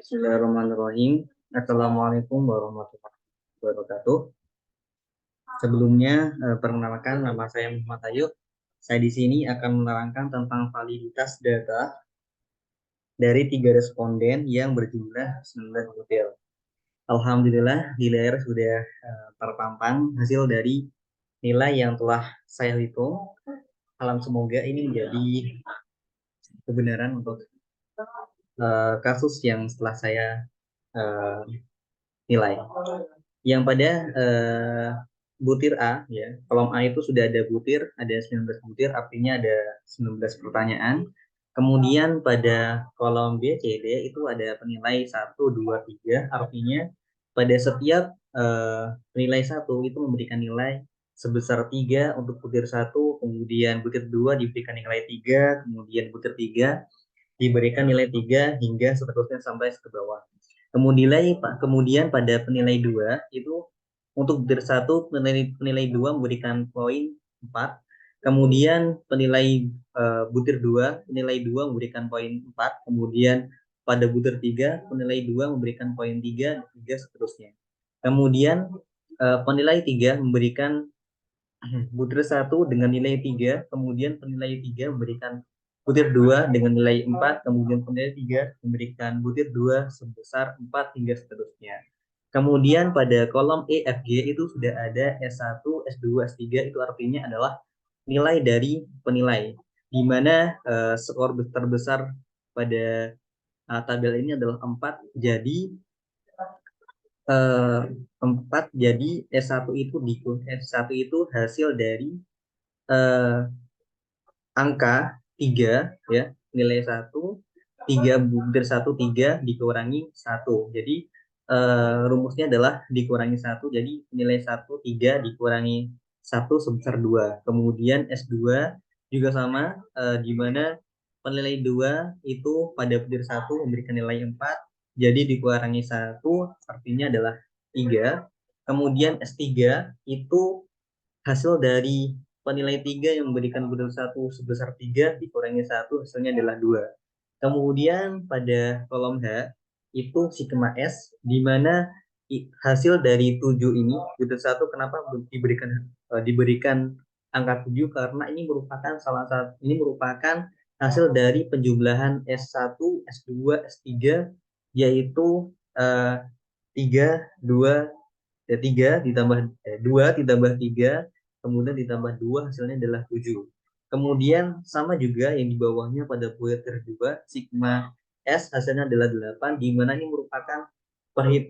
Bismillahirrahmanirrahim. Assalamualaikum warahmatullahi wabarakatuh. Sebelumnya, perkenalkan nama saya Muhammad Ayu. Saya di sini akan menerangkan tentang validitas data dari 3 responden yang berjumlah 19 butir. Alhamdulillah, di layar sudah terpampang hasil dari nilai yang telah saya hitung. Semoga ini menjadi kebenaran untuk kasus yang setelah saya nilai. Yang pada butir A, ya, kolom A itu sudah ada butir, ada 19 butir, artinya ada 19 pertanyaan. Kemudian pada kolom B, C, D itu ada penilai 1, 2, 3, artinya pada setiap nilai 1 itu memberikan nilai sebesar 3 untuk butir 1, kemudian butir 2 diberikan nilai 3, kemudian butir 3 diberikan nilai 3 hingga seterusnya sampai ke bawah. Kemudian pada penilai 2 itu untuk butir 1 penilai 2 memberikan poin 4. Kemudian penilai butir 2 penilai 2 memberikan poin 4. Kemudian pada butir 3 penilai 2 memberikan poin 3 hingga seterusnya. Kemudian penilai 3 memberikan butir 1 dengan nilai 3, kemudian penilai 3 memberikan butir 2 dengan nilai 4, kemudian penilai 3 memberikan butir 2 sebesar 4 hingga seterusnya. Kemudian pada kolom E, F, G itu sudah ada S1, S2, S3, itu artinya adalah nilai dari penilai, di mana skor terbesar pada tabel ini adalah 4, jadi 4, jadi S1 itu hasil dari angka 3, ya, nilai 1, 3 butir 1, 3 dikurangi 1. Jadi rumusnya adalah dikurangi 1, jadi nilai 1, 3 dikurangi 1 sebesar 2. Kemudian S2 juga sama, di mana penilai 2 itu pada butir 1 memberikan nilai 4, jadi dikurangi 1 artinya adalah 3. Kemudian S3 itu hasil dari penilai 3 yang memberikan butir 1 sebesar 3 dikurangi 1 hasilnya adalah 2. Kemudian pada kolom H itu sigma S, di mana hasil dari 7 ini, butir 1 kenapa diberikan angka 7, karena ini merupakan hasil dari penjumlahan S1, S2, S3, yaitu 3, 2, 3 ditambah 2 ditambah 3, kemudian ditambah 2 hasilnya adalah 7. Kemudian sama juga yang di bawahnya pada butir 2, sigma S hasilnya adalah 8, di mana ini merupakan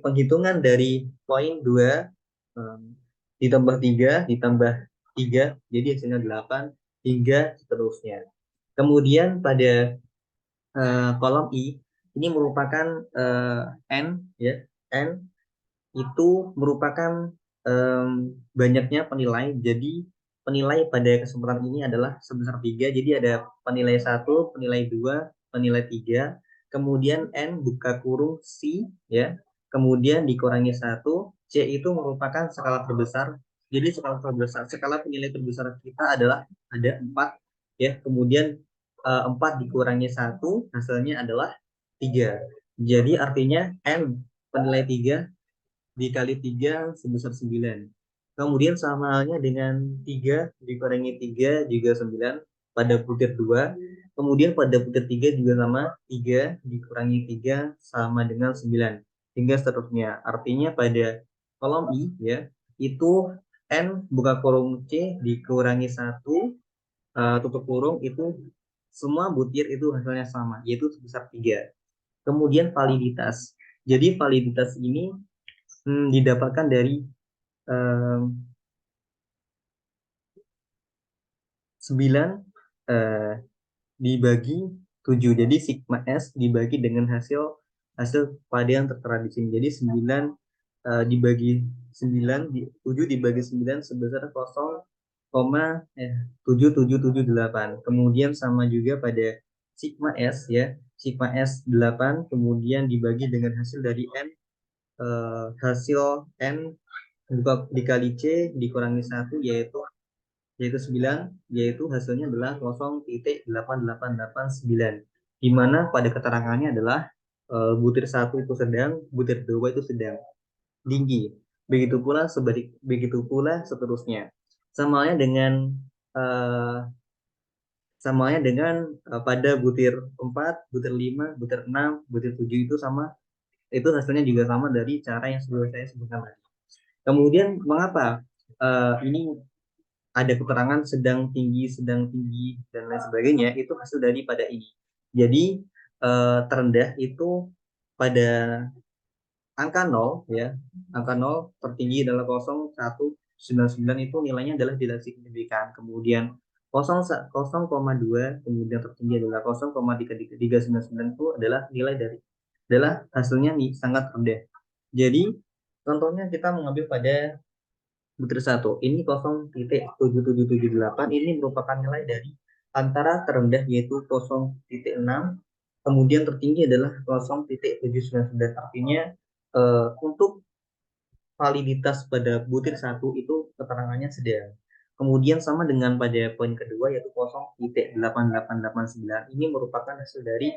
penghitungan dari poin 2 ditambah 3 ditambah 3, jadi hasilnya 8 hingga seterusnya. Kemudian pada kolom I ini merupakan N, ya, N itu merupakan banyaknya penilai. Jadi penilai pada kesempatan ini adalah sebesar 3. Jadi ada penilai 1, penilai 2, penilai 3. Kemudian N buka kurung C, ya. Kemudian dikurangi 1. C itu merupakan skala terbesar. Jadi skala penilai terbesar kita adalah ada 4, ya. Kemudian 4 dikurangi 1 hasilnya adalah 3. Jadi artinya N penilai 3 dikali 3 sebesar 9. Kemudian sama halnya dengan 3 dikurangi 3 juga 9 pada butir 2. Kemudian pada butir 3 juga sama, 3 dikurangi 3 sama dengan 9. Hingga seterusnya. Artinya pada kolom I, ya, itu N buka kurung C dikurangi 1 tutup kurung, itu semua butir itu hasilnya sama, yaitu sebesar 3. Kemudian validitas. Jadi validitas ini didapatkan dari 9 dibagi 7. Jadi sigma S dibagi dengan hasil pada yang tertera di sini. Jadi 9 dibagi 7 dibagi 9 sebesar 0,7778. Kemudian sama juga pada sigma S, ya. Sigma S 8 kemudian dibagi dengan hasil dari N, hasil N dikali C dikurangi 1 yaitu 9, yaitu hasilnya adalah 0,8889, di mana pada keterangannya adalah butir satu itu sedang, butir dua itu sedang tinggi. Begitu pula seterusnya. Samanya dengan eh, samanya dengan pada butir 4, butir 5, butir 6, butir 7 itu sama, itu hasilnya juga sama dari cara yang sudah saya sebutkan tadi. Kemudian mengapa ini ada keterangan sedang tinggi dan lain sebagainya, itu hasil daripada ini. Jadi terendah itu pada angka 0 ya, angka 0 tertinggi adalah 0,199, itu nilainya adalah tidak signifikan. Kemudian 0,2, kemudian tertinggi adalah 0,399, itu adalah nilai dari adalah hasilnya nih sangat rendah. Jadi contohnya kita mengambil pada butir satu ini 0,7778, ini merupakan nilai dari antara terendah yaitu 0,6, kemudian tertinggi adalah 0,799. Artinya untuk validitas pada butir satu itu keterangannya sedang. Kemudian sama dengan pada poin kedua yaitu 0,8889, ini merupakan hasil dari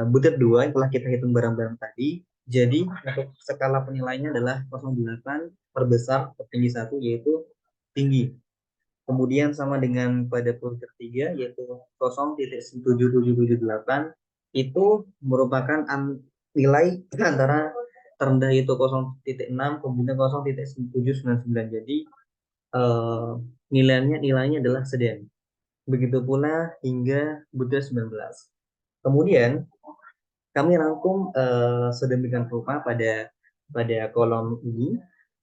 butir dua yang telah kita hitung bareng-bareng tadi. Jadi untuk skala penilaiannya adalah 0,8 perbesar tertinggi satu yaitu tinggi. Kemudian sama dengan pada poin ketiga yaitu 0,7778, itu merupakan nilai antara terendah itu 0,6, kemudian 0,799. Jadi nilainya adalah sedang. Begitu pula hingga butir 19. Kemudian kami rangkum sedemikian rupa pada kolom ini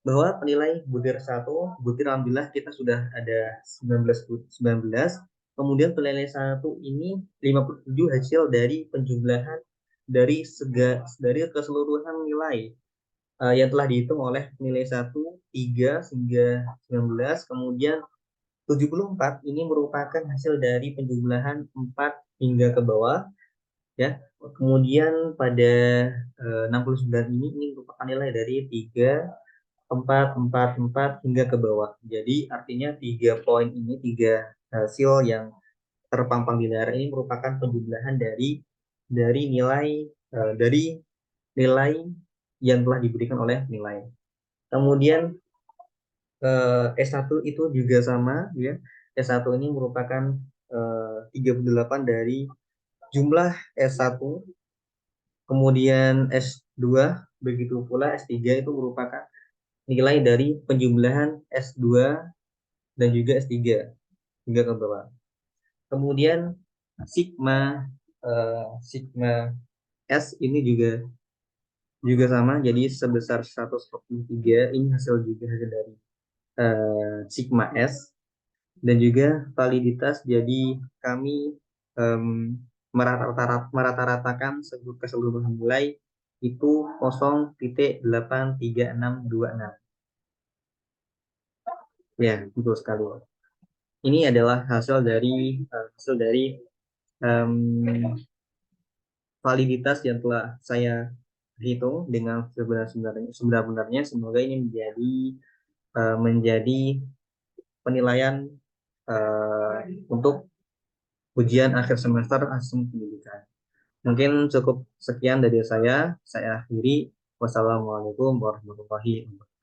bahwa penilai butir satu, butir alhamdulillah kita sudah ada 19, kemudian penilai satu ini 57 hasil dari penjumlahan dari keseluruhan nilai yang telah dihitung oleh nilai 1, 3 hingga 19, kemudian 74 ini merupakan hasil dari penjumlahan 4 hingga ke bawah ya. Kemudian pada 69 ini merupakan nilai dari 3, 4, 4, 4 hingga ke bawah. Jadi artinya 3 poin ini, 3 hasil yang terpampang di layar ini merupakan penjumlahan dari nilai dari nilai yang telah diberikan oleh nilai. Kemudian S1 itu juga sama ya. S1 ini merupakan 38 dari jumlah S1, kemudian S2, begitu pula S3 itu merupakan nilai dari penjumlahan S2 dan juga S3 hingga ke bawah. Kemudian sigma sigma S ini juga sama, jadi sebesar 143, ini hasil dari sigma S. Dan juga validitas, jadi kami merata-ratakan keseluruhan nilai itu 0,83626. Ya, betul sekali. Ini adalah hasil dari um, validitas yang telah saya hitung dengan sebenarnya. Semoga ini menjadi penilaian untuk ujian akhir semester asum pendidikan. Mungkin cukup sekian dari saya akhiri. Wassalamualaikum warahmatullahi wabarakatuh.